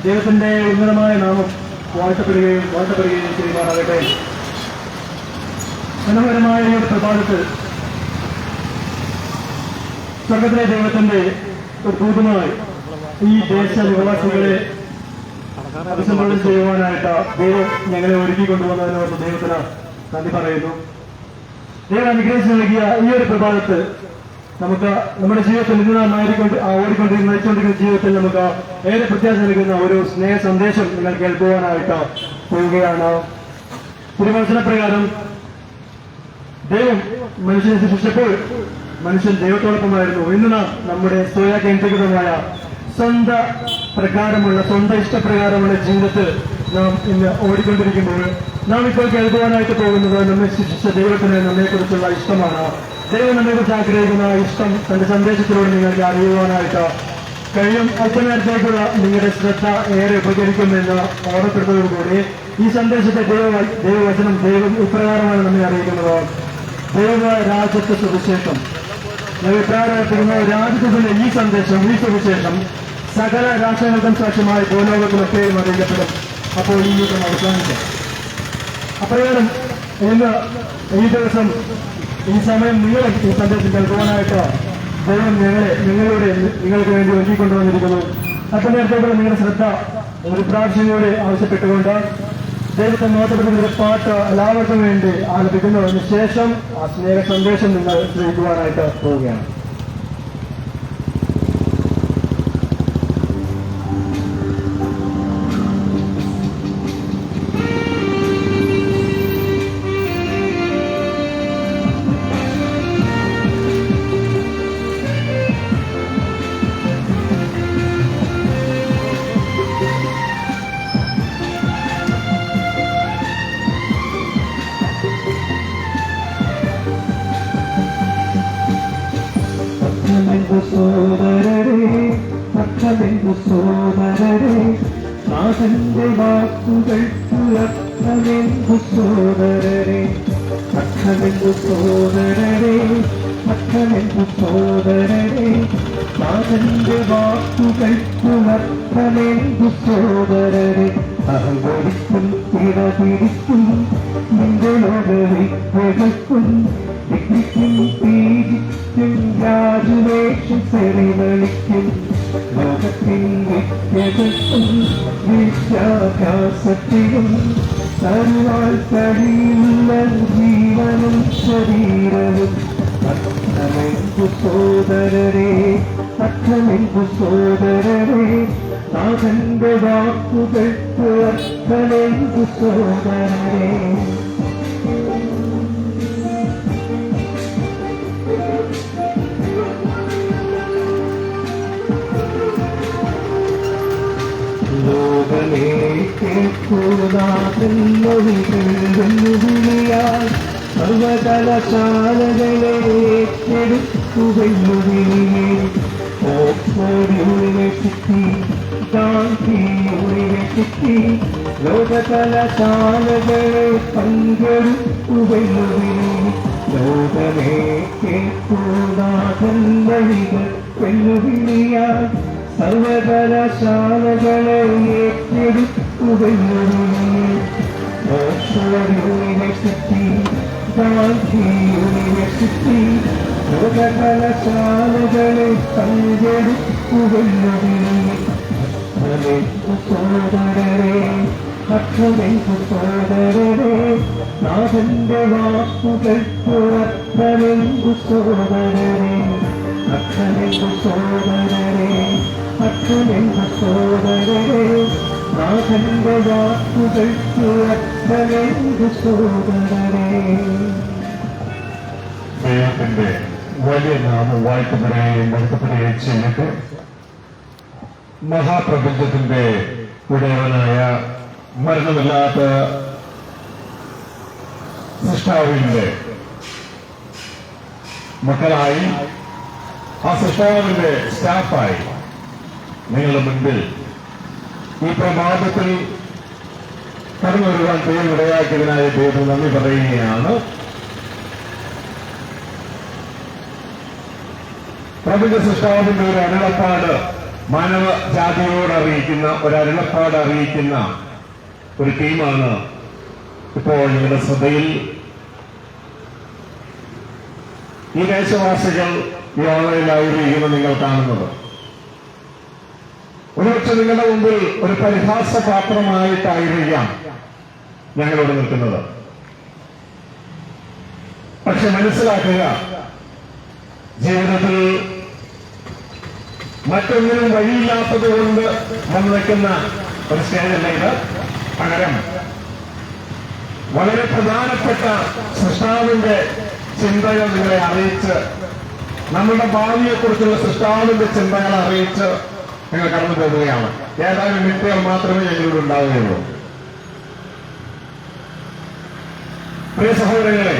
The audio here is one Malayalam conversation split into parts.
ദൈവത്തിന്റെ ഉന്നതമായ നാമം വാഴ്ത്തപ്പെടുകയും ചെയ്യുമാറാകട്ടെ. മനോഹരമായ ഈ ഒരു പ്രഭാതത്തിൽ സ്വർഗത്തിലെ ദൈവത്തിന്റെ ഒരു ദൂതമായി ഈ ദേശ നിവാസികളെ അഭിസംബോധന ചെയ്യുവാനായിട്ട് ദൈവം ഞങ്ങളെ ഒരുക്കിക്കൊണ്ടുവന്നതിനോട് ദൈവത്തിന് നന്ദി പറയുന്നു. ദൈവം അനുഗ്രഹിച്ച് നൽകിയ ഈ ഒരു പ്രഭാതത്തിൽ നമുക്ക് നമ്മുടെ ജീവിതത്തിൽ ഇന്ന് നാം നയിച്ചുകൊണ്ടിരിക്കുന്ന ജീവിതത്തിൽ നമുക്ക് ഏറെ പ്രത്യാശ നൽകുന്ന ഒരു സ്നേഹ സന്ദേശം നിങ്ങൾ കേൾക്കുവാനായിട്ട് പോവുകയാണ്. തിരുവചനപ്രകാരം ദൈവം മനുഷ്യനെ സൃഷ്ടിച്ചപ്പോൾ മനുഷ്യൻ ദൈവത്തോടൊപ്പമായിരുന്നു. ഇന്ന് നാം നമ്മുടെ സ്വയകേന്ദ്രീകൃതമായ സ്വന്തം ഇഷ്ടപ്രകാരമുള്ള ജീവിതത്തിൽ നാം ഇന്ന് ഓടിക്കൊണ്ടിരിക്കുമ്പോൾ നാം ഇപ്പോൾ കേൾക്കുവാനായിട്ട് പോകുന്നത് നമ്മെ സൃഷ്ടിച്ച ദൈവത്തിന് നമ്മെക്കുറിച്ചുള്ള ഇഷ്ടമാണ്. ദൈവം നമ്മെക്കുറിച്ച് ആഗ്രഹിക്കുന്ന ഇഷ്ടം തന്റെ സന്ദേശത്തിലൂടെ നിങ്ങൾക്ക് അറിയുവാനായിട്ട് കഴിയും. അല്പനേരത്തേക്കുള്ള നിങ്ങളുടെ ശ്രദ്ധ ഏറെ ഉപകരിക്കുമെന്ന് ഓർമ്മപ്പെടുന്നതോടുകൂടി ഈ സന്ദേശത്തെ ദൈവവചനം ദൈവം ഇപ്രകാരമാണ് നമ്മെ അറിയിക്കുന്നത്. ദൈവ രാജ്യത്തെ സുവിശേഷം ഇപ്രകാരപ്പെടുന്ന രാജ്യത്തിന്റെ ഈ സന്ദേശം, ഈ സുവിശേഷം സകല രാഷ്ട്രങ്ങൾക്കും സാക്ഷ്യമായി ഭൂലോകത്തിലൊക്കെയും അറിയിക്കപ്പെടും. അപ്പോൾ ഈ യുദ്ധം അവസാനിക്കും. അപ്രകാരം ഇന്ന് ഈ ദിവസം ഈ സമയം നിങ്ങളെ ഈ സന്ദേശം കേൾക്കുവാനായിട്ട് ദൈവം നിങ്ങൾക്ക് വേണ്ടി ഒരുക്കിക്കൊണ്ടുവന്നിരിക്കുന്നു. അല്പനേരത്തേക്കുള്ള നിങ്ങളുടെ ശ്രദ്ധ ഒരു പ്രാവശ്യം കൂടി ആവശ്യപ്പെട്ടുകൊണ്ട് ദൈവത്തെ നോട്ടപ്പെടുന്ന ഒരു പാട്ട് എല്ലാവർക്കും വേണ്ടി ആലപിക്കുന്നതിന് ശേഷം ആ സ്നേഹ സന്ദേശം നിങ്ങൾ ശ്രമിക്കുവാനായിട്ട് പോവുകയാണ്. സോദരരെ നാഥന്റെ വാക്കുകൾ അർത്ഥമെന്തു സോദരരെ, അർത്ഥമെന്തു സോദരരെ, അർത്ഥമെന്തു സോദരരെ, നാഥന്റെ വാക്കുകൾ അർത്ഥമെന്തു സോദരരെ. അഹങ്കരിക്കും തിരപിടിക്കും നിന്റെ ലോകവിക്കും വിഘ്നിക്കും പീഡിക്കും രാജുവേഷം സെറിമണിക്കും ലോകത്തിൻ വിദ്യകൾക്കും വിദ്യാഭ്യാസത്തിലും തരുവാൻ കഴിയുന്ന ജീവനും ശരീരവും. അർത്ഥമെന്തു സോദരരെ, അർത്ഥമെന്തു സോദരരെ, നാഥന്റെ വാക്കുകൾക്ക് അർത്ഥമെന്തു സോദരരെ. ലോകമേ കേൾക്കുവാൻ സർവകലാശാലകളെ ഏറ്റെടുക്കുകയുവിനെ. ഓക്സ്ഫോർഡ് യൂണിവേഴ്സിറ്റി, ഗാന്ധി യൂണിവേഴ്സിറ്റി, ലോകകലാശാലകളെ പങ്കെടുക്കുകയുവിനെ. ലോകമേ കേൾക്കുവാൻ വെല്ലുവിളിയാൽ സർവകലാശാലകളെ ഏറ്റെടുക്കുകയുവിനെ. ഓക്സ്ഫോർഡ് യൂണിവേഴ്സിറ്റി, ഗാന്ധി യൂണിവേഴ്സിറ്റി, ലോകകലാശാലകളെ പങ്കെടുക്കുകയുവിനെ. അർത്ഥമെന്തു സോദരരെ, അർത്ഥമെന്തു സോദരരെ, നാഥന്റെ വാക്കുകൾക്ക് അർത്ഥമെന്തു സോദരരെ, അർത്ഥമെന്തു സോദരരെ, അർത്ഥമെന്തു സോദരരെ, നാഥന്റെ വാക്കുകൾക്ക് അർത്ഥമെന്തു സോദരരെ. ദൈവത്തിന്റെ വലിയ നാമം വാഴ്ത്തപ്പെടുകയും നടത്തപ്പെടുകയും ചെയ്തിട്ട് മഹാപ്രപഞ്ചത്തിന്റെ ഉടയവനായ മരണമില്ലാത്ത സൃഷ്ടാവിന്റെ മക്കളായി, ആ സൃഷ്ടാവിന്റെ സ്റ്റാഫായി നിങ്ങളുടെ മുൻപിൽ ഈ പ്രഭാതത്തിൽ കടന്നു വരുവാൻ ദൈവം ഇടയാക്കിയതിനായി ദൈവത്തിന് നന്ദി പറയുകയാണ്. പ്രപഞ്ച സൃഷ്ടാവിന്റെ ഒരു അരുളപ്പാട് മാനവ ജാതിയോട് അറിയിക്കുന്ന ഒരു അരുളപ്പാട് അറിയിക്കുന്ന ഒരു ടീമാണ് ഇപ്പോൾ നിങ്ങളുടെ ശ്രദ്ധയിൽ ഈ ദേശവാസികൾ ഈ ഓൺലൈനിലായിരിക്കുന്ന നിങ്ങൾ കാണുന്നത്. ഒരുപക്ഷെ നിങ്ങളുടെ മുമ്പിൽ ഒരു പരിഹാസപാത്രമായിട്ടായിരിക്കാം ഞങ്ങളിവിടെ നിൽക്കുന്നത്. പക്ഷെ മനസ്സിലാക്കുക, ജീവിതത്തിൽ മറ്റൊന്നിനും വഴിയില്ലാത്തത് കൊണ്ട് നമ്മൾ നിൽക്കുന്ന ഒരു സ്റ്റേജല്ല ഇത്. പകരം വളരെ പ്രധാനപ്പെട്ട സൃഷ്ടാവിന്റെ ചിന്തകൾ നിങ്ങളെ അറിയിച്ച്, നമ്മുടെ ഭാവിയെക്കുറിച്ചുള്ള സൃഷ്ടാവിന്റെ ചിന്തകൾ അറിയിച്ച് നിങ്ങൾ കടന്നു പോവുകയാണ്. ഏതാനും മിനിറ്റുകൾ മാത്രമേ ഞങ്ങളിവിടെ ഉണ്ടാവുകയുള്ളൂ. പ്രിയ സഹോദരങ്ങളെ,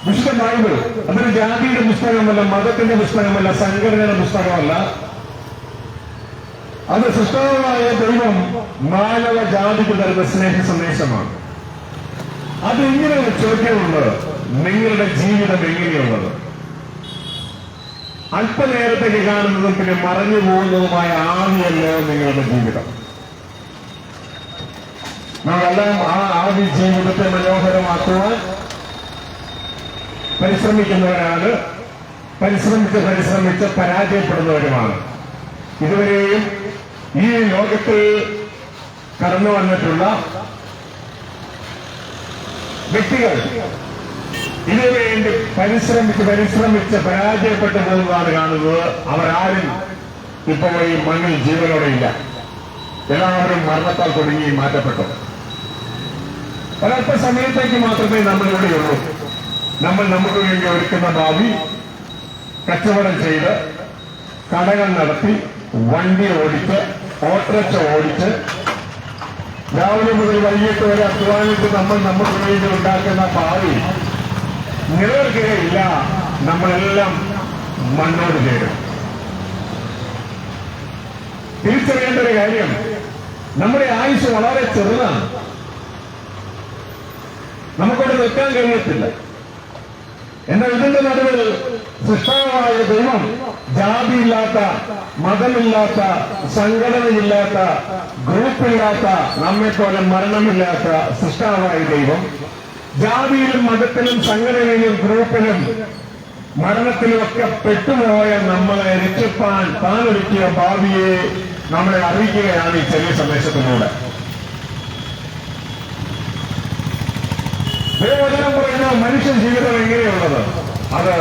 വിശുദ്ധ ബൈബിൾ അതൊരു ജാതിയുടെ പുസ്തകമല്ല, മതത്തിന്റെ പുസ്തകമല്ല, സംഘടനയുടെ പുസ്തകമല്ല. അത് സൃഷ്ടാവായ ദൈവം മാനവ ജാതിക്ക് തരുന്ന സ്നേഹ സന്ദേശമാണ്. അത് ഇങ്ങനെ ഒരു ചോദ്യമുണ്ട്: നിങ്ങളുടെ ജീവിതം എങ്ങനെയുള്ളത്? അല്പനേരത്തേക്ക് കാണുന്നതും പിന്നെ മറഞ്ഞു പോകുന്നതുമായ ആവിയല്ലോ നിങ്ങളുടെ ജീവിതം. നമ്മളെല്ലാം ആ ആവി ജീവിതത്തെ മനോഹരമാക്കുവാൻ പരിശ്രമിക്കുന്നവരാണ്. പരിശ്രമിച്ച് പരാജയപ്പെടുന്നവരുമാണ്. ഇതുവരെയും ഈ ലോകത്തിൽ കടന്നു വന്നിട്ടുള്ള വ്യക്തികൾ ഇതിനുവേണ്ടി പരിശ്രമിച്ച് പരാജയപ്പെട്ടു പോകുന്നതാണ് കാണുന്നത്. അവരാരും ഇപ്പോൾ ഈ മണ്ണിൽ ജീവനോടെ ഇല്ല. എല്ലാവരും മരണത്താൽ തുടങ്ങി മാറ്റപ്പെട്ടു. ഒരല്പ സമയത്തേക്ക് മാത്രമേ നമ്മളിവിടെയുള്ളൂ. നമ്മൾ നമുക്ക് വേണ്ടി ഒരുക്കുന്ന ഭാവി കച്ചവടം ചെയ്ത്, കടകൾ നടത്തി, വണ്ടി ഓടിച്ച്, ഓട്ടോറിക്ഷ ഓടിച്ച്, രാവിലെ മുതൽ വൈകിട്ട് വരെ അധ്വാനിച്ച് നമ്മൾ നമുക്ക് വേണ്ടി ഉണ്ടാക്കുന്ന ഭാവി നിലനിൽക്കുകയില്ല. നമ്മളെല്ലാം മണ്ണോട് ചേരും. തിരിച്ചറിയേണ്ട ഒരു കാര്യം, നമ്മുടെ ആയുസ് വളരെ ചെറുതാണ്. നമുക്കവിടെ നിൽക്കാൻ കഴിയത്തില്ല. എന്നാൽ ഇതിന്റെ നടുവിൽ സൃഷ്ടാവായ ദൈവം ജാതിയില്ലാത്ത, മതമില്ലാത്ത, സംഘടനയില്ലാത്ത, ഗ്രൂപ്പില്ലാത്ത, നമ്മെപ്പോലെ മരണമില്ലാത്ത സൃഷ്ടാവായ ദൈവം ജാതിയിലും മതത്തിലും സംഘടനയിലും ഗ്രൂപ്പിലും മരണത്തിലുമൊക്കെ പെട്ടുപോയ നമ്മളെ രക്ഷിപ്പാൻ താൻ ഒരുക്കിയ ഭാവിയെ നമ്മളെ അറിയിക്കുകയാണ് ഈ ചെറിയ സന്ദേശത്തിലൂടെ. ദൈവവചനം പറയുന്ന മനുഷ്യ ജീവിതം എങ്ങനെയുള്ളത്? അത്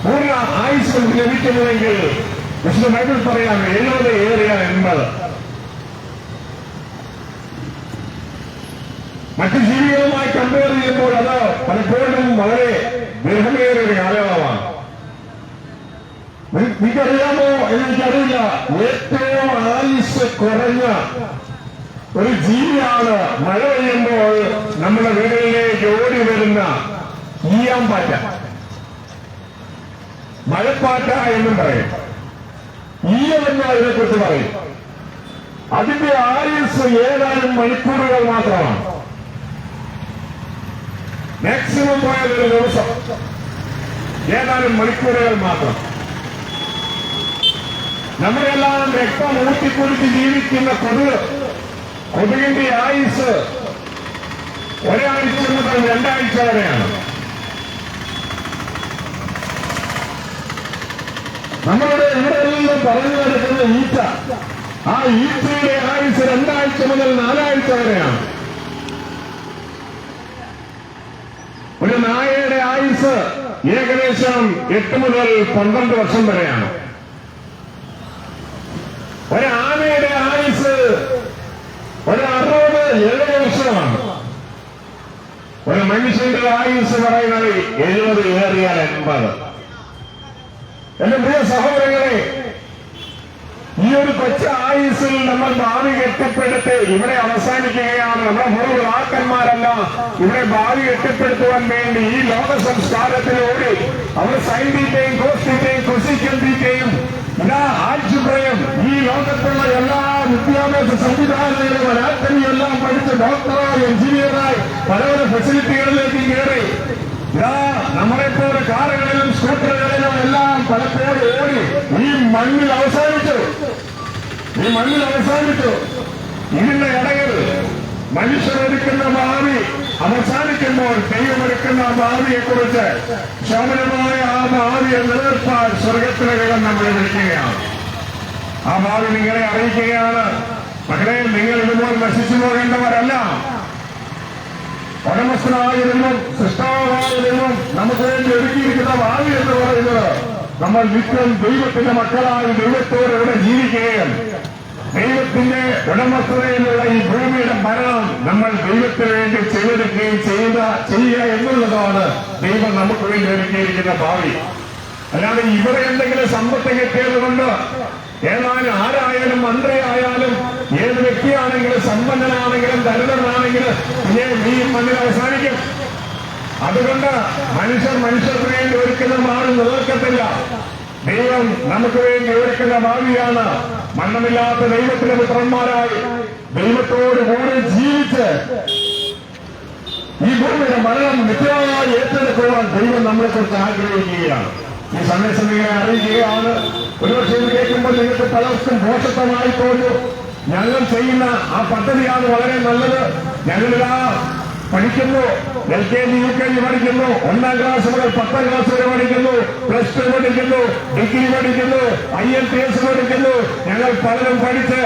പൂർണ്ണ ആയുസ് ലഭിക്കുന്നുവെങ്കിൽ വിശുദ്ധ ബൈബിൾ പറയാം 70 ഏറിയ 80. മറ്റു ജീവികളുമായി കമ്പയർ ചെയ്യുമ്പോൾ അത് പലപ്പോഴും വളരെ ദീർഘമേറിയ ഒരു കാലയളവാണ്. നിങ്ങൾക്കറിയാമോ എന്നെനിക്കറിയില്ല, ഏറ്റവും ആയുസ് കുറഞ്ഞ ഒരു ജീവിയാണ് മഴ പെയ്യുമ്പോൾ നമ്മുടെ വീടുകളിലേക്ക് ഓടി വരുന്ന ഈയാമ്പാറ്റ. മഴപ്പാറ്റ എന്നും പറയും, ഈയമെന്ന് അതിനെക്കുറിച്ച് പറയും. അതിന്റെ ആയുസ് ഏതാനും മണിക്കൂറുകൾ മാത്രമാണ്. മാക്സിമം പോയാൽ ഒരു ദിവസം ഏതാനും മണിക്കൂറുകൾ മാത്രം. നമ്മളെല്ലാം രക്തം ഊട്ടിക്കുടിച്ച് ജീവിക്കുന്ന കൊതുകിന്റെ ആയുസ് ഒരാഴ്ച മുതൽ 2 ആഴ്ച വരെയാണ്. നമ്മളുടെ ഇവിടെയെല്ലാം പറഞ്ഞു നടക്കുന്ന ഈച്ച, ആ ഈച്ചയുടെ ആയുസ് 2 ആഴ്ച മുതൽ 4 ആഴ്ച വരെയാണ്. ഒരു നായയുടെ ആയുസ് ഏകദേശം 8 മുതൽ 12 വർഷം വരെയാണ്. ഒരാനയുടെ ആയുസ് ഒരു 60-70 വർഷമാണ്. ഒരു മനുഷ്യന്റെ ആയുസ് പറയുന്നത് 70 ഏറിയാൽ 80. എന്റെ പ്രിയ സഹോദരങ്ങളെ, ഈ ഒരു കൊച്ച ആയുസ്സിൽ നമ്മൾ ഭാവി കെട്ടിപ്പടുത്ത് ഇവിടെ അവസാനിക്കുകയാണ്. നമ്മുടെ പൂർവ്വപിതാക്കന്മാരെല്ലാം ഇവിടെ ഭാവി കെട്ടിപ്പടുത്തുവാൻ വേണ്ടി ഈ ലോക സംസ്കാരത്തിലൂടെ അവർ സൈൻറ്റീറ്റയും കോസ്റ്റീറ്റയും കൊസിക്കന്റീറ്റയും ആൽജിബ്രയും ഈ ലോകത്തുള്ള എല്ലാ വിദ്യാഭ്യാസ സംവിധാനങ്ങളും അനാട്ടമി എല്ലാം പഠിച്ച് ഡോക്ടറായി, എഞ്ചിനീയറായി പല പല ഫെസിലിറ്റികളിലേക്ക് കയറി നമ്മളെപ്പോലെ കാറുകളിലും സ്കൂട്ടറുകളിലും എല്ലാം പലപ്പോഴും ഓടി ഈ മണ്ണിൽ അവസാനിച്ചു. ഇതിന്റെ ഇടയിൽ മനുഷ്യരൊരുക്കുന്ന ഭാവി അവസാനിക്കുമ്പോൾ ദൈവമൊരുക്കുന്ന ഭാവിയെക്കുറിച്ച് ശോഭനമായ ആ ഭാവിയെ നിലനിർത്താൻ സ്വർഗത്തിലെ ദൈവം നമ്മളെ വിളിക്കുകയാണ്. ആ ഭാവി നിങ്ങളെ അറിയിക്കുകയാണ്. മകളെ, നിങ്ങൾ ഇതുപോലെ നശിച്ചു പോകേണ്ടവരല്ല. ഉടമസ്ഥനായതിനും സൃഷ്ടാവായതിനും നമുക്ക് വേണ്ടി ഒരുക്കിയിരിക്കുന്ന ഭാവി എന്ന് പറയുന്നത് നമ്മൾ നിത്യം ദൈവത്തിന്റെ മക്കളായി ദൈവത്തോടെ ഇവിടെ ജീവിക്കുകയും ദൈവത്തിന്റെ ഉടമസ്ഥതയിലുള്ള ഈ ഭൂമിയുടെ ഭരണം നമ്മൾ ദൈവത്തിന് വേണ്ടി ചെയ്തെടുക്കുകയും ചെയ്യുക എന്നുള്ളതാണ് ദൈവം നമുക്ക് വേണ്ടി ഒരുക്കിയിരിക്കുന്ന ഭാവി. അല്ലാതെ ഇവിടെ എന്തെങ്കിലും സമ്പത്ത് കിട്ടിയത് കൊണ്ട് ഏതായാലും ആരായാലും മന്ത്രിയായാലും ഏത് വ്യക്തിയാണെങ്കിലും സമ്പന്നനാണെങ്കിലും ദരിദ്രനാണെങ്കിലും ഈ മണ്ണിൽ അവസാനിക്കും. അതുകൊണ്ട് മനുഷ്യർക്ക് വേണ്ടി ഒരുക്കുന്ന ഭാവി നിലനിൽക്കത്തില്ല. ദൈവം നമുക്ക് വേണ്ടി ഒരുക്കുന്ന ഭാവിയാണ്. മരണമില്ലാത്ത ദൈവത്തിന്റെ പുത്രന്മാരായി ദൈവത്തോട് കൂടി ജീവിച്ച് ഈ ഭൂമിയുടെ മരണം നിത്യമായി ഏറ്റെടുക്കുവാൻ ദൈവം നമ്മളെക്കുറിച്ച് ആഗ്രഹിക്കുകയാണ്. ഈ സന്ദേശം നിങ്ങളെ അറിയിക്കുകയാണ്. ഒരുപക്ഷെ ഇത് കേൾക്കുമ്പോൾ നിങ്ങൾക്ക് പലർക്കും ഭോഷത്വമായി തോന്നും. ഞങ്ങൾ ചെയ്യുന്ന ആ പദ്ധതിയാണ് വളരെ നല്ലത്. ഞങ്ങളിതാ പഠിക്കുന്നു, LKG UKG പഠിക്കുന്നു, 1ാം ക്ലാസ് മുതൽ 10ാം ക്ലാസ് വരെ പഠിക്കുന്നു, +2 പഠിക്കുന്നു, ഡിഗ്രി പഠിക്കുന്നു, IELTS പഠിക്കുന്നു. ഞങ്ങൾ പലരും പഠിച്ച്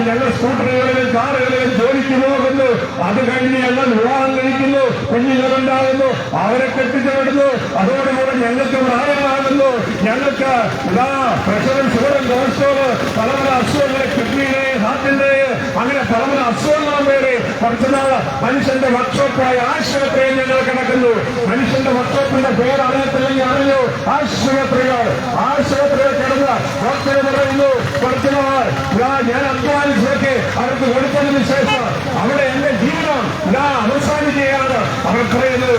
ഞങ്ങൾ സ്കൂട്ടറുകളിലും കാറുകളിലും ജോലിക്ക് പോകുന്നു. അത് കഴിഞ്ഞ് ഞങ്ങൾ വിവാഹം കഴിക്കുന്നു, കുഞ്ഞുങ്ങളുണ്ടാകുന്നു, അവരെ കെട്ടിച്ചു വിടുന്നു. അതോടുകൂടെ ഞങ്ങൾക്ക് പ്രായമാകുന്നു. ഞങ്ങൾക്ക് പ്രഷറും ഷുഗറും കൊളസ്ട്രോള് പല അസുഖങ്ങളെ, കിഡ്നിയുടെ ഹാർട്ടിന്റെ അങ്ങനെ പല അസുഖങ്ങളും വേറെ കുറച്ചുനാള് മനുഷ്യന്റെ വർക്ക്ഷോപ്പായ ആശുപത്രിയിൽ ഞങ്ങൾ കിടക്കുന്നു. മനുഷ്യന്റെ വർക്ക്ഷോപ്പിന്റെ പേര് അറിയത്തില്ലെങ്കിൽ അറിഞ്ഞു. ആശുപത്രിയിൽ കിടന്ന് ഡോക്ടർ പറയുന്നു കുറച്ചുനാൾ ഞാൻ അധ്വാനിച്ചൊക്കെ അവർക്ക് കൊടുത്തതിന് ശേഷം അവിടെ എന്റെ ജീവിതം അവസാനിക്കുകയാണ്. അവർ പറയുന്നു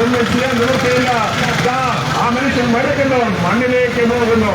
ഒന്നും ചെയ്യാൻ നിവൃത്തിയില്ല. ആ മനുഷ്യൻ മരിക്കുന്നു, മണ്ണിലേക്ക് പോകുന്നു.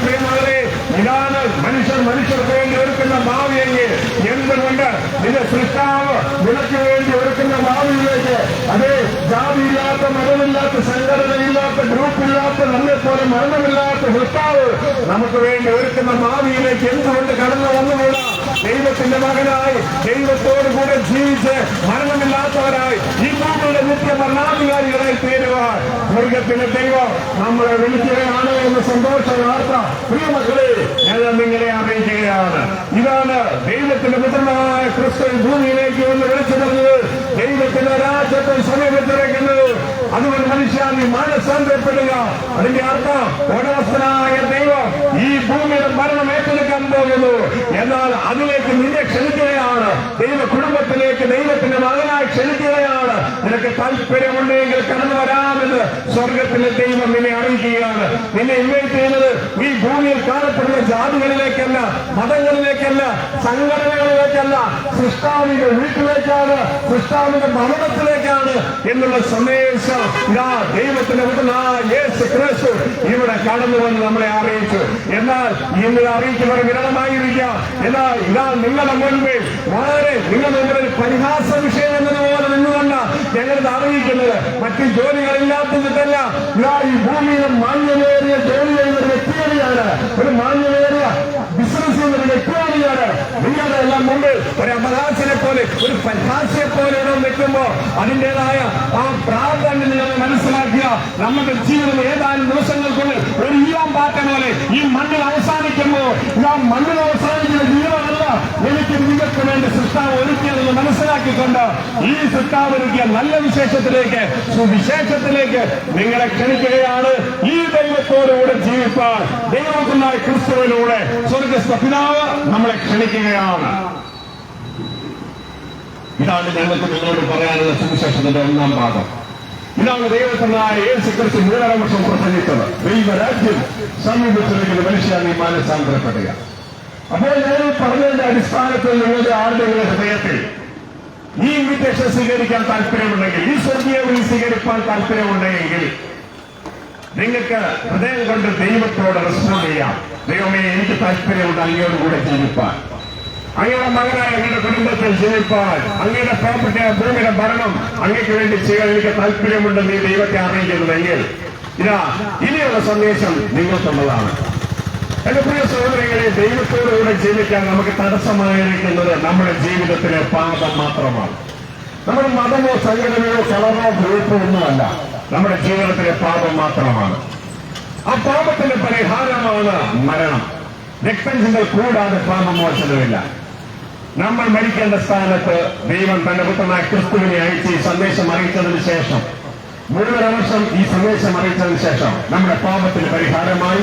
പ്രിയമകളെ, ഇതാണ് മനുഷ്യർക്ക് വേണ്ടി ഒരുക്കുന്ന ഭാവിയെങ്കിൽ എന്തുകൊണ്ട് ഇത് സൃഷ്ടാവ് നിനക്ക് വേണ്ടി ഒരുക്കുന്ന ഭാവിയിലേക്ക്, അതേ ജാതിയില്ലാത്ത, മതമില്ലാത്ത, സംഘടനയില്ലാത്ത, ഗ്രൂപ്പില്ലാത്ത, നമ്മെപ്പോലെ മരണമില്ലാത്ത സൃഷ്ടാവ് നമുക്ക് വേണ്ടി ഒരുക്കുന്ന ഭാവിയിലേക്ക് എന്തുകൊണ്ട് കടന്നു വന്നുകൂടാ? ദൈവത്തിന്റെ മകനായി ദൈവത്തോടു കൂടെ ജീവിച്ച് മരണമില്ലാത്തവരായി ഈ ഭൂമിയുടെ നിത്യ ഭരണാധികാരികളായി തീരുവാൻ സ്വർഗത്തിന്റെ ദൈവം നമ്മളെ വിളിക്കുകയാണ് എന്ന സന്തോഷ വാർത്ത പ്രിയമക്കളെ ഞാൻ നിങ്ങളെ അറിയിക്കുകയാണ്. ഇതാണ് ദൈവത്തിന്റെ പുത്രനായ ക്രിസ്തു ഭൂമിയിലേക്ക് വന്ന് വിളിച്ചു പറഞ്ഞത്. ദൈവത്തിന്റെ രാജ്യത്തെ സമീപത്തിരിക്കുന്നത്. അതുകൊണ്ട് മനുഷ്യ നീ മാനസാന്തരപ്പെടുക. അതിന്റെ അർത്ഥം ഉടമസ്ഥനായ ദൈവം ഈ ഭൂമിയുടെ ഭരണം ഏറ്റെടുക്കാൻ പോകുന്നു. എന്നാൽ അതിലേക്ക് നിന്നെ ക്ഷണിക്കുകയാണ്. ദൈവ കുടുംബത്തിലേക്ക് ദൈവത്തിന്റെ മകനായി ക്ഷണിക്കുകയാണ്. നിനക്ക് താല്പര്യമുണ്ടെങ്കിൽ കടന്നു വരാമെന്ന് സ്വർഗത്തിലെ ദൈവം നിന്നെ അറിയിക്കുകയാണ്. നിന്നെ ഇൻവൈറ്റ് ചെയ്യുന്നത് ഈ ഭൂമിയിൽ കാണപ്പെടുന്ന ജാതികളിലേക്കല്ല, മതങ്ങളിലേക്കല്ല, സംഘടനകളിലേക്കല്ല, സൃഷ്ടാവിന്റെ വീട്ടിലേക്കാണ്, സൃഷ്ടാവിന്റെ ഭവനത്തിലേക്കാണ് എന്നുള്ള സന്ദേശം ദൈവത്തിന്റെ യേശു ക്രിസ്തു ഇവിടെ കടന്നു വന്ന് നമ്മളെ അറിയിച്ചു. എന്നാൽ ഇന്ന് അറിയിക്കുന്നവർ വിരളമായിരിക്കാം. എന്നാൽ ഇതാ നിങ്ങളുടെ മുൻപിൽ വളരെ നിങ്ങളുടെ മുമ്പിൽ ഒരു പരിഹാസ വിഷയം എന്നതുപോലെ നിന്നുകൊണ്ട് ഞങ്ങളിത് അറിയിക്കുന്നത് മറ്റു ജോലികളില്ലാത്തതല്ല. ഈ ഭൂമിയിൽ മാന്യമേറിയ ജോലി ചെയ്യുന്ന ഒരു വ്യക്തിയാണ്, ഒരു മാന്യമേറിയ ബിസിനസ് ചെയ്യുന്ന ഒരു വ്യക്തിയാണ്. നിങ്ങളുടെ എല്ലാം മുമ്പിൽ ഒരു അപഹാസിനെ പോലെ, ഒരു പരിഹാസിയെ പോലെ ഇവിടെ നിൽക്കുമ്പോൾ അതിൻ്റെതായ ആ പ്രാധാന്യം നിങ്ങൾ മനസ്സിലാക്കുക. നമ്മുടെ ജീവിതം ഏതാനും ദിവസങ്ങൾക്കുള്ളിൽ ഒരു ഈവം പാറ്റ പോലെ ഈ മണ്ണിൽ അവസാനിക്കുമ്പോൾ മണ്ണിൽ അവസാനിക്കുന്ന ജീവനല്ല എനിക്ക് നിങ്ങൾക്ക് വേണ്ടി സൃഷ്ടാവ് ഒരുക്കിയതെന്ന് മനസ്സിലാക്കിക്കൊണ്ട് ഈ സൃഷ്ടാവ് ഒരുക്കിയ നല്ല വിശേഷത്തിലേക്ക്, സുവിശേഷത്തിലേക്ക് നിങ്ങളെ ക്ഷണിക്കുകയാണ്. ഈ ദൈവത്തോടുകൂടെ ജീവിപ്പാൻ ദൈവത്തിനായ ക്രിസ്തുവിലൂടെ സ്വർഗസ്ഥ പിതാവ് നമ്മളെ ക്ഷണിക്കുകയാണ്. ഇതാണ് ഞങ്ങൾക്ക് നിങ്ങളോട് പറയാനുള്ള സുവിശേഷത്തിന്റെ 1ാം ഭാഗം. ഇതാണ് ദൈവത്തിനായ യേശു ക്രിസ്തു 3.5 വർഷം പ്രസംഗിച്ചത്. ദൈവരാജ്യം സമീപിച്ചിരിക്കുന്ന മനുഷ്യ നീ മാനസാന്തരപ്പെടുക. അപ്പോൾ ഞാൻ പറഞ്ഞതിന്റെ അടിസ്ഥാനത്തിൽ നിങ്ങളുടെ ആരുടെയും ഹൃദയത്തിൽ ഈ ഇൻവിറ്റേഷൻ സ്വീകരിക്കാൻ താല്പര്യമുണ്ടെങ്കിൽ, ഈ സ്വർഗീയ വിളി സ്വീകരിക്കാൻ താല്പര്യമുണ്ടെങ്കിൽ നിങ്ങൾക്ക് ഹൃദയം കൊണ്ട് ദൈവത്തോട് റെസ്പോണ്ട് ചെയ്യാം. ദൈവമേ, എനിക്ക് താല്പര്യമുണ്ട് അങ്ങയോട് കൂടെ ജീവിപ്പാൻ. അങ്ങയുടെ മകനായ അങ്ങയുടെ കുടുംബത്തിൽ ജീവിപ്പാൻ അങ്ങയുടെ പ്രോപ്പർട്ടിയായ ഭൂമിയുടെ ഭരണം അങ്ങയ്ക്ക് വേണ്ടി ചെയ്യാൻ എനിക്ക് താല്പര്യമുണ്ട് നീ ദൈവത്തെ അറിയിക്കുന്നുവെങ്കിൽ ഇതാ ഇനിയുള്ള സന്ദേശം നിങ്ങൾക്കുള്ളതാണ്. എന്റെ പ്രിയ സഹോദരങ്ങളെ, ദൈവത്തോടുകൂടെ ജീവിക്കാൻ നമുക്ക് തടസ്സമായിരിക്കുന്നത് നമ്മുടെ ജീവിതത്തിലെ പാപം മാത്രമാണ്. നമ്മുടെ മതമോ സംഘടനയോ കളറോ ഗ്രൂപ്പോ ഒന്നുമല്ല, നമ്മുടെ ജീവിതത്തിലെ പാപം മാത്രമാണ്. ആ പാപത്തിന്റെ പരിഹാരമാണ് മരണം. രക്തം ചിന്തൽ കൂടാതെ പാപമോചനമില്ല. നമ്മൾ മരിക്കേണ്ട സ്ഥാനത്ത് ദൈവം തന്റെ പുത്രനായ ക്രിസ്തുവിനെ അയച്ച് ഈ സന്ദേശം അറിയിച്ചതിന് ശേഷം 3 വർഷം ഈ സന്ദേശം അറിയിച്ചതിന് ശേഷം നമ്മുടെ പാപത്തിന് പരിഹാരമായി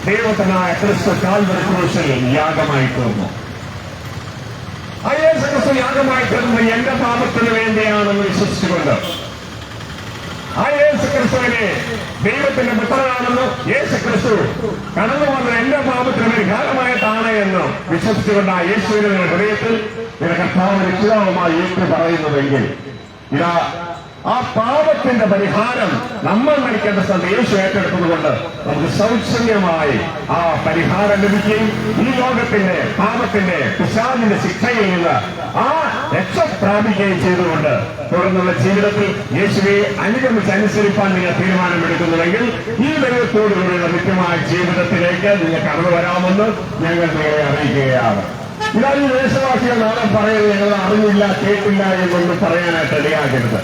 ദൈവത്തിനായ ക്രിസ്തു കാൽവരി ക്രൂശിൽ യാഗമായി തീർന്നു. ആ യേശു ക്രിസ്തു യാഗമായി തീർന്നത് എന്റെ പാപത്തിന് വേണ്ടിയാണെന്ന് വിശ്വസിച്ചുകൊണ്ട് ആ യേശു ക്രിസ്തുവിനെ ദൈവത്തിന്റെ പുത്രനാണെന്ന് യേശു ക്രിസ്തു കടന്നു വന്ന എന്റെ പാപത്തിന് പരിഹാരമായിട്ടാണ് എന്ന് വിശ്വസിച്ചുകൊണ്ട് ആ യേശുവിനെ നിങ്ങളുടെ ഹൃദയത്തിൽ നിന്റെ കർത്താവ് രക്ഷിതാവുമായി യേശു പറയുന്നതെങ്കിൽ ഇതാ ആ പാപത്തിന്റെ പരിഹാരം നമ്മൾ മരിക്കേണ്ട സ്ഥലത്ത് യേശു ഏറ്റെടുത്തതുകൊണ്ട് നമുക്ക് സൗജന്യമായി ആ പരിഹാരം ലഭിക്കുകയും ഈ ലോകത്തിന്റെ പാപത്തിന്റെ പിശാചിന്റെ ശിക്ഷയിൽ നിന്ന് ആ രക്ഷ പ്രാപിക്കുകയും ചെയ്തുകൊണ്ട് തുടർന്നുള്ള ജീവിതത്തിൽ യേശുവെ അനുസരിപ്പാൻ നിങ്ങൾ തീരുമാനമെടുക്കുന്നുവെങ്കിൽ ഈ ദൈവത്തോടുകൂടിയുള്ള നിത്യമായ ജീവിതത്തിലേക്ക് നിങ്ങൾ കടന്നു വരാമെന്ന് ഞങ്ങൾ നിങ്ങളെ അറിയിക്കുകയാണ്. ഇതാ ഈ ദേശവാസികൾ നാളെ പറയുന്നത് ഞങ്ങൾ അറിഞ്ഞില്ല കേട്ടില്ല എന്നൊന്നും പറയാനായിട്ട് ഇടയാക്കരുത്.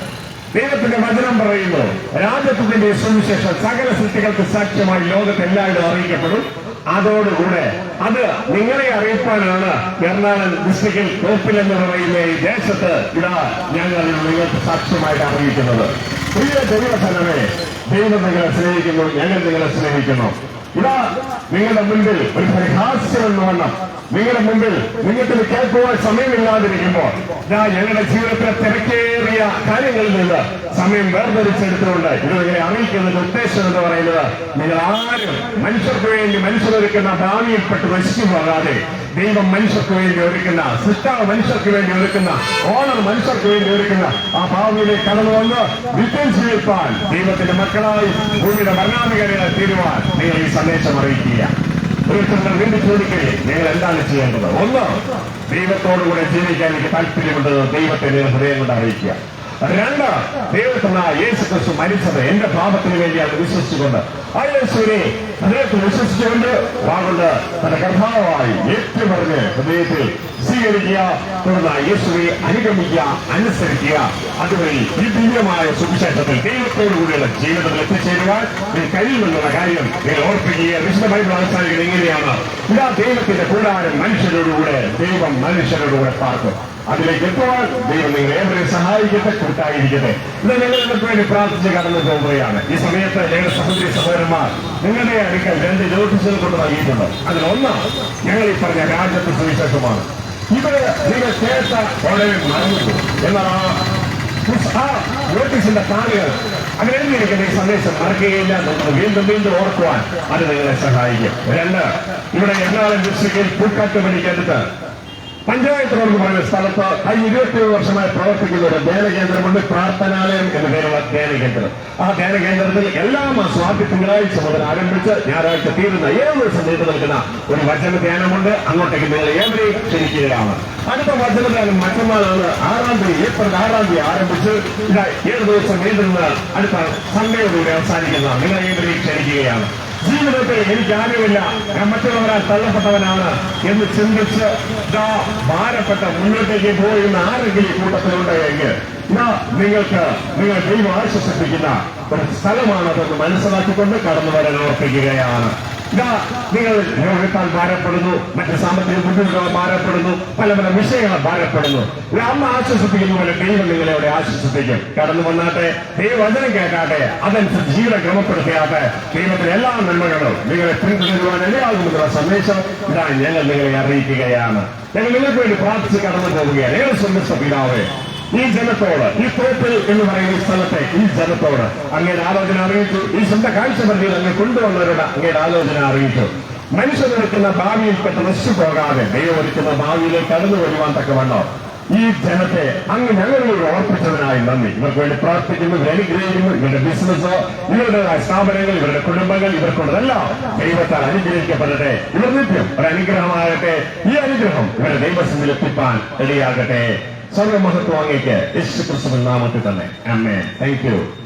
ദൈവത്തിന്റെ വചനം പറയുന്നു, രാജത്വത്തിന്റെ സുവിശേഷം സകല സൃഷ്ടികൾക്ക് സാക്ഷ്യമായി ലോകത്തെല്ലാവരും അറിയിക്കപ്പെടും. അതോടുകൂടെ അത് നിങ്ങളെ അറിയിപ്പാനാണ് എറണാകുളം ഡിസ്ട്രിക്റ്റിൽ തോപ്പിൽ എന്ന് പറയുന്ന ഈ ദേശത്ത് ഇതാ ഞങ്ങൾ നിങ്ങൾക്ക് സാക്ഷ്യമായിട്ട് അറിയിക്കുന്നത്. പ്രിയ ദൈവജനമേ, ദൈവം നിങ്ങളെ സ്നേഹിക്കുന്നു, ഞങ്ങൾ നിങ്ങളെ സ്നേഹിക്കുന്നു. ഇതാ നിങ്ങളുടെ മുൻപിൽ ഒരു പരിഹാസ്യം എന്ന് വണ്ണം നിങ്ങളുടെ മുമ്പിൽ നിങ്ങൾക്ക് കേൾക്കുവാൻ സമയമില്ലാതിരിക്കുമ്പോൾ ഞങ്ങളുടെ ജീവിതത്തിലെ തിരക്കേറിയ കാര്യങ്ങളിൽ നിന്ന് സമയം വേർതിരിച്ചെടുത്തുകൊണ്ട് ഇത് നിങ്ങളെ അറിയിക്കുന്നതിന്റെ ഉദ്ദേശം എന്ന് പറയുന്നത് നിങ്ങൾ ആരും മനുഷ്യർക്ക് വേണ്ടി മനുഷ്യരൊരുക്കുന്ന ഭാവിയിൽപ്പെട്ട് നശിച്ചു പോകാതെ ദൈവം മനുഷ്യർക്ക് വേണ്ടി ഒരുക്കുന്ന സൃഷ്ടാവ് മനുഷ്യർക്ക് വേണ്ടി ഒരുക്കുന്ന ഓണർ മനുഷ്യർക്ക് വേണ്ടി ഒരുക്കുന്ന ആ ഭാവിയിലേക്ക് കടന്നു വന്ന് നിത്യം ജീവിപ്പാൻ ദൈവത്തിന്റെ മക്കളായി ഭൂമിയുടെ ഭരണാധികാരികളെ തീരുവാൻ നിങ്ങൾ ഈ സന്ദേശം അറിയിക്കുക. നിങ്ങൾ വീണ്ടും ചോദിക്കുകയെ നിങ്ങൾ എന്താണ് ചെയ്യേണ്ടത്? ഒന്ന്, ദൈവത്തോടുകൂടെ ജീവിക്കാൻ എനിക്ക് താല്പര്യമുണ്ടെന്ന് ദൈവത്തെ നിങ്ങൾ ഹൃദയം കൊണ്ട് അറിയിക്കുക. 2, ദൈവത്തിന് യേശു ക്രിസ്തു മരിച്ചത് എന്റെ പാപത്തിന് വേണ്ടിയാണ് വിശ്വസിച്ചുകൊണ്ട് ആ യേശുവിനെ ഹൃദയത്തിൽ വിശ്വസിച്ചുകൊണ്ട് വാഗൊണ്ട് തന്റെ കർത്താവായി ഏറ്റുപറഞ്ഞ് ഹൃദയത്തിൽ സ്വീകരിക്കുക. തുടർന്ന് യേശുവിനെ അനുഗമിക്കുക, അനുസരിക്കുക. അതുവഴി ഈ ദിവ്യമായ സുവിശേഷത്തിൽ ദൈവത്തോടുകൂടിയുള്ള ജീവിതത്തിൽ എത്തിച്ചേരുവാൻ കഴിയുമെന്നുള്ള കാര്യം നിങ്ങൾ ഓർപ്പിക്കുക. വിശുദ്ധ ബൈബിൾ അവസാനിക്കുന്നത് എങ്ങനെയാണ്? ഇതാ ദൈവത്തിന്റെ കൂടാരം മനുഷ്യരോടുകൂടെ, ദൈവം മനുഷ്യരോടുകൂടെ പാർക്കും. അതിലേക്ക് എത്തുവാൻ ദൈവം നിങ്ങൾ ഏവരെയും സഹായിക്കട്ടെ, കൂട്ടായിരിക്കട്ടെ. ഇത് ഞങ്ങൾ നിങ്ങൾക്ക് വേണ്ടി പ്രാർത്ഥിച്ച് കടന്നു പോകുകയാണ്. ഈ സമയത്ത് ഞങ്ങളുടെ സഹോദരി സഹോദരന്മാർ നിങ്ങളുടെ അടുക്കൽ 2 നോട്ടീസുകൾ കൊണ്ട് നൽകിയിട്ടുണ്ട്. അതിലൊന്ന് ഞങ്ങൾ ഈ പറഞ്ഞ രാജ്യത്തെ സുവിശേഷമാണ്. ഇവിടെ നിങ്ങൾ കേട്ട വളരെ മറന്നു എന്നാൽ ആ നോട്ടീസിന്റെ താളുകൾ അങ്ങനെ എഴുതിയിരിക്കുന്ന ഈ സന്ദേശം മറക്കുകയില്ല. നമുക്ക് വീണ്ടും വീണ്ടും ഓർക്കുവാൻ അത് നിങ്ങളെ സഹായിക്കും. 2, ഇവിടെ എറണാകുളം ഡിസ്ട്രിക്റ്റിൽ പൂക്കാട്ടുപടിക്കടുത്ത് പഞ്ചായത്ത് റോഡ് പറയുന്ന സ്ഥലത്ത് കഴിഞ്ഞ 27 വർഷമായി പ്രവർത്തിക്കുന്ന ഒരു ധ്യാനകേന്ദ്രമുണ്ട്. പ്രാർത്ഥനാലയം എന്ന പേരുള്ള ധ്യാനകേന്ദ്രം. ആ ധ്യാനകേന്ദ്രത്തിൽ എല്ലാ മാസവും ആദ്യ തിങ്കളാഴ്ച മുതൽ ആരംഭിച്ച് ഞായറാഴ്ച തീരുന്ന 7 ദിവസം നീണ്ടു നിൽക്കുന്ന ഒരു വചന ധ്യാനമുണ്ട്. അങ്ങോട്ടേക്ക് നിങ്ങൾ ഏവരെയും ക്ഷണിക്കുകയാണ്. അടുത്ത വചന ധ്യാനം മറ്റന്നാളാണ്. 6-ാം തീയതി ഏപ്രിൽ 6-ാം തീയതി ആരംഭിച്ച് 7 ദിവസം നീണ്ടുന്ന അടുത്ത സൺഡേയോടുകൂടി അവസാനിക്കുന്ന നിങ്ങൾ ഏവരെയും ക്ഷണിക്കുകയാണ്. ജീവിതത്തിൽ എനിക്ക് ആരുമില്ല, ഞാൻ മറ്റുള്ളവരാൽ തള്ളപ്പെട്ടവനാണ് എന്ന് ചിന്തിച്ച് ഭാരപ്പെട്ട മുന്നോട്ടേക്ക് പോയിരുന്ന ആരെങ്കിലും കൂട്ടത്തിലുണ്ടെങ്കിൽ നിങ്ങൾക്ക് ദൈവം ആശ്വസിപ്പിക്കുന്ന ഒരു സ്ഥലമാണതെന്ന് മനസ്സിലാക്കിക്കൊണ്ട് കടന്നു വരാൻ ഓർപ്പിക്കുകയാണ്. നിങ്ങൾ രോഗത്താൽ ഭാരപ്പെടുന്നു, മറ്റ് സാമ്പത്തിക ബുദ്ധിമുട്ടുകൾ ഭാരപ്പെടുന്നു, പല പല വിഷയങ്ങൾ ഭാരപ്പെടുന്നു. അമ്മ ആശ്വസിപ്പിക്കുന്ന പോലെ ദൈവം നിങ്ങളെ അവിടെ ആശ്വസിപ്പിക്കും. കടന്നു വന്നാട്ടെ, ദൈവവചനം കേട്ടാട്ടെ, അതനുസരിച്ച് ജീവിതം ക്രമപ്പെടുത്തിയാട്ടെ. ദൈവത്തിന്റെ എല്ലാ നന്മകളും നിങ്ങളെ പിന്തുടരുവാൻ ഇടയാകുമെന്നുള്ള സന്ദേശം ഞങ്ങൾ നിങ്ങളെ അറിയിക്കുകയാണ്. ഞങ്ങൾ നിങ്ങൾക്ക് വേണ്ടി പ്രാർത്ഥിച്ച് കടന്നു പോവുകയാണ്. ഏറെ സന്ദേശ പിതാവേ, ഈ ജനത്തോട്, ഈ തോപ്പിൽ എന്ന് പറയുന്ന ഈ സ്ഥലത്തെ ഈ ജനത്തോട് അങ്ങയുടെ ആലോചന അറിയിച്ചു. ഈ സ്വന്തം കാഴ്ചപരിധിയിൽ അങ്ങ് കൊണ്ടുവന്നവരുടെ അങ്ങയുടെ ആലോചന അറിയിച്ചു. മനുഷ്യനൊരുക്കുന്ന ഭാവിയിൽപ്പെട്ട് നശിച്ചു പോകാതെ ദൈവം ഒരുക്കുന്ന ഭാവിയിലേക്ക് കടന്നു വരുവാൻ തക്കവണ്ണോ ഈ ജനത്തെ അങ്ങ് ഞങ്ങളിലൂടെ ഓർപ്പിച്ചതിനായി നന്ദി. ഇവർക്ക് വേണ്ടി പ്രാർത്ഥിക്കുന്നു, ഇവരെ അനുഗ്രഹിക്കുന്നു. ഇവരുടെ ബിസിനസ്, ഇവരുടേതായ സ്ഥാപനങ്ങൾ, ഇവരുടെ കുടുംബങ്ങൾ, ഇവർക്കുള്ളതെല്ലാം ദൈവത്താൽ അനുഗ്രഹിക്കപ്പെടട്ടെ. ഇവർ നിത്യം ഒരു അനുഗ്രഹമാകട്ടെ. ഈ അനുഗ്രഹം ഇവരെ ദൈവസന്നിധിയിൽ എത്തിപ്പാൻ ഇടയാകട്ടെ. സർവ്വമഹത്വം അങ്ങേക്ക് യേശുക്രിസ്തുവിൻ നാമത്തിൽ തന്നെ. ആമേൻ. Thank U.